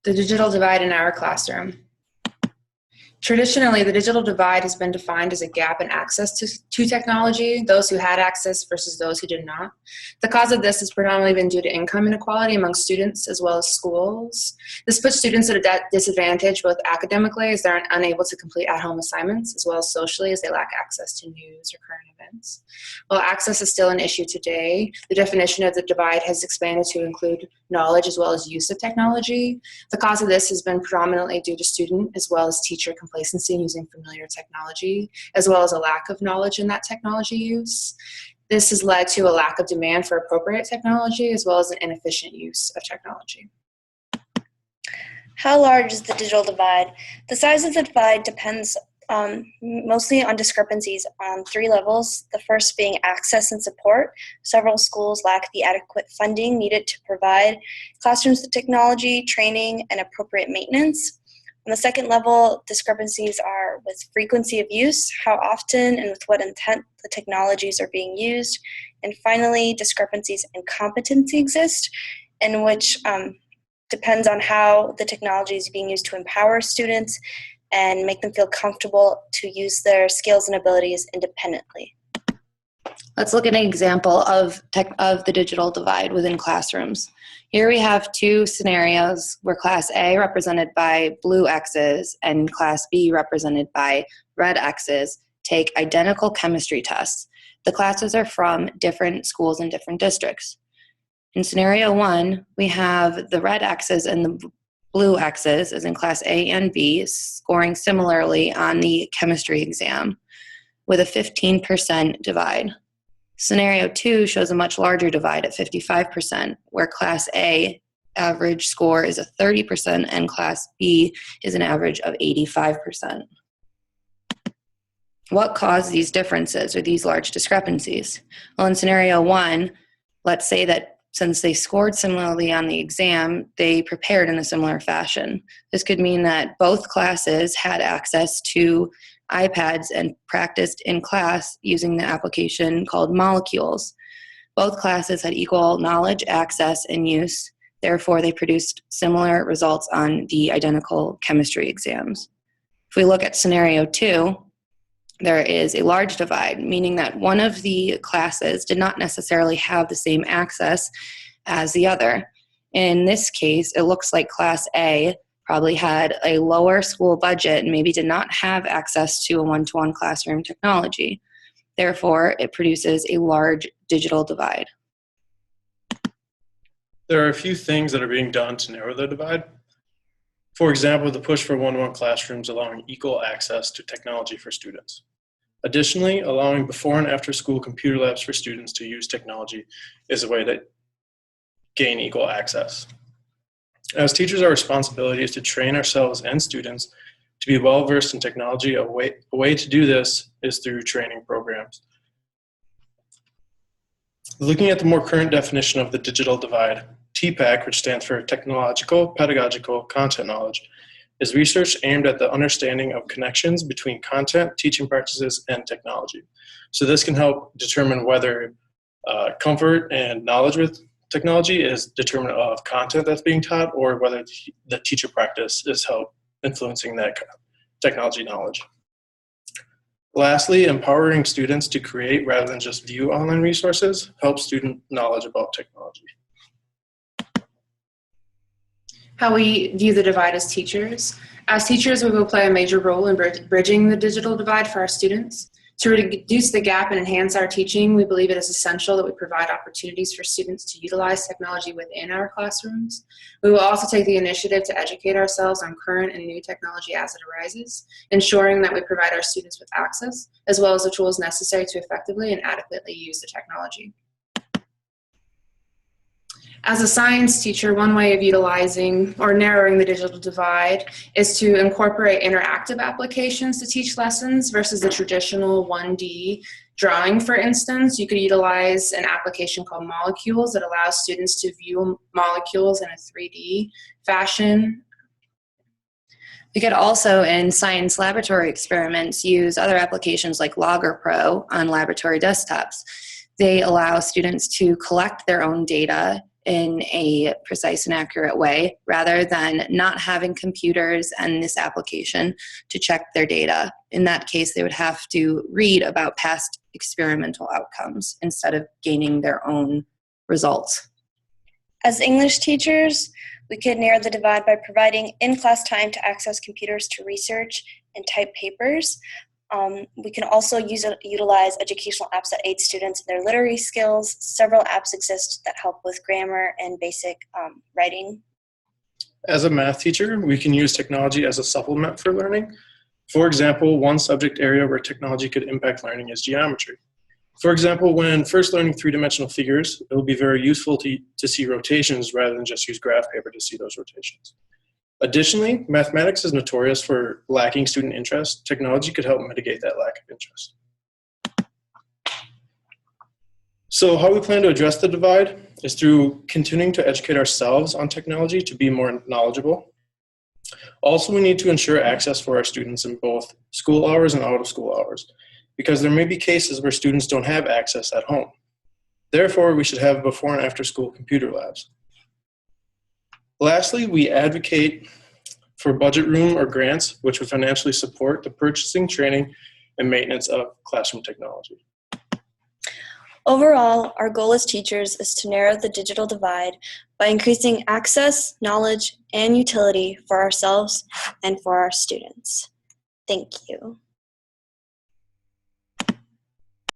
The digital divide in our classroom. Traditionally, the digital divide has been defined as a gap in access to technology, those who had access versus those who did not. The cause of this has predominantly been due to income inequality among students as well as schools. This puts students at a disadvantage both academically as they're unable to complete at-home assignments, as well as socially as they lack access to news or current events. While access is still an issue today, the definition of the divide has expanded to include knowledge as well as use of technology. The cause of this has been predominantly due to student as well as teacher complacency in using familiar technology, as well as a lack of knowledge in that technology use. This has led to a lack of demand for appropriate technology, as well as an inefficient use of technology. How large is the digital divide? The size of the divide depends mostly on discrepancies on 3 levels, the first being access and support. Several schools lack the adequate funding needed to provide classrooms with technology, training, and appropriate maintenance. On the second level, discrepancies are with frequency of use, how often and with what intent the technologies are being used. And finally, discrepancies in competency exist, in which depends on how the technology is being used to empower students and make them feel comfortable to use their skills and abilities independently. Let's look at an example of the digital divide within classrooms. Here we have 2 scenarios where Class A, represented by blue X's, and Class B, represented by red X's, take identical chemistry tests. The classes are from different schools and different districts. In scenario 1, we have the red X's and the blue X's, as in Class A and B, scoring similarly on the chemistry exam with a 15% divide. Scenario 2 shows a much larger divide at 55%, where Class A average score is a 30% and Class B is an average of 85%. What caused these differences or these large discrepancies? Well, in scenario 1, let's say that since they scored similarly on the exam, they prepared in a similar fashion. This could mean that both classes had access to iPads and practiced in class using the application called Molecules. Both classes had equal knowledge, access, and use. Therefore, they produced similar results on the identical chemistry exams. If we look at scenario 2, there is a large divide, meaning that one of the classes did not necessarily have the same access as the other. In this case, it looks like Class A probably had a lower school budget and maybe did not have access to a one-to-one classroom technology. Therefore, it produces a large digital divide. There are a few things that are being done to narrow the divide. For example, the push for one-to-one classrooms allowing equal access to technology for students. Additionally, allowing before and after school computer labs for students to use technology is a way to gain equal access. As teachers, our responsibility is to train ourselves and students to be well-versed in technology. A way to do this is through training programs. Looking at the more current definition of the digital divide, TPACK, which stands for Technological, Pedagogical, Content Knowledge, is research aimed at the understanding of connections between content, teaching practices, and technology. So this can help determine whether comfort and knowledge with technology is determinant of content that's being taught, or whether the teacher practice is influencing that technology knowledge. Lastly, empowering students to create rather than just view online resources helps student knowledge about technology. How we view the divide as teachers. As teachers, we will play a major role in bridging the digital divide for our students. To reduce the gap and enhance our teaching, we believe it is essential that we provide opportunities for students to utilize technology within our classrooms. We will also take the initiative to educate ourselves on current and new technology as it arises, ensuring that we provide our students with access, as well as the tools necessary to effectively and adequately use the technology. As a science teacher, one way of utilizing or narrowing the digital divide is to incorporate interactive applications to teach lessons versus the traditional 1D drawing. For instance, you could utilize an application called Molecules that allows students to view molecules in a 3D fashion. We could also, in science laboratory experiments, use other applications like Logger Pro on laboratory desktops. They allow students to collect their own data in a precise and accurate way, rather than not having computers and this application to check their data. In that case, they would have to read about past experimental outcomes instead of gaining their own results. As English teachers, we could narrow the divide by providing in-class time to access computers to research and type papers. We can also utilize educational apps that aid students in their literary skills. Several apps exist that help with grammar and basic writing. As a math teacher, we can use technology as a supplement for learning. For example, one subject area where technology could impact learning is geometry. For example, when first learning three-dimensional figures, it will be very useful to see rotations rather than just use graph paper to see those rotations. Additionally, mathematics is notorious for lacking student interest. Technology could help mitigate that lack of interest. So how we plan to address the divide is through continuing to educate ourselves on technology to be more knowledgeable. Also, we need to ensure access for our students in both school hours and out of school hours, because there may be cases where students don't have access at home. Therefore, we should have before and after school computer labs. Lastly, we advocate for budget room or grants which would financially support the purchasing, training, and maintenance of classroom technology. Overall, our goal as teachers is to narrow the digital divide by increasing access, knowledge, and utility for ourselves and for our students. Thank you.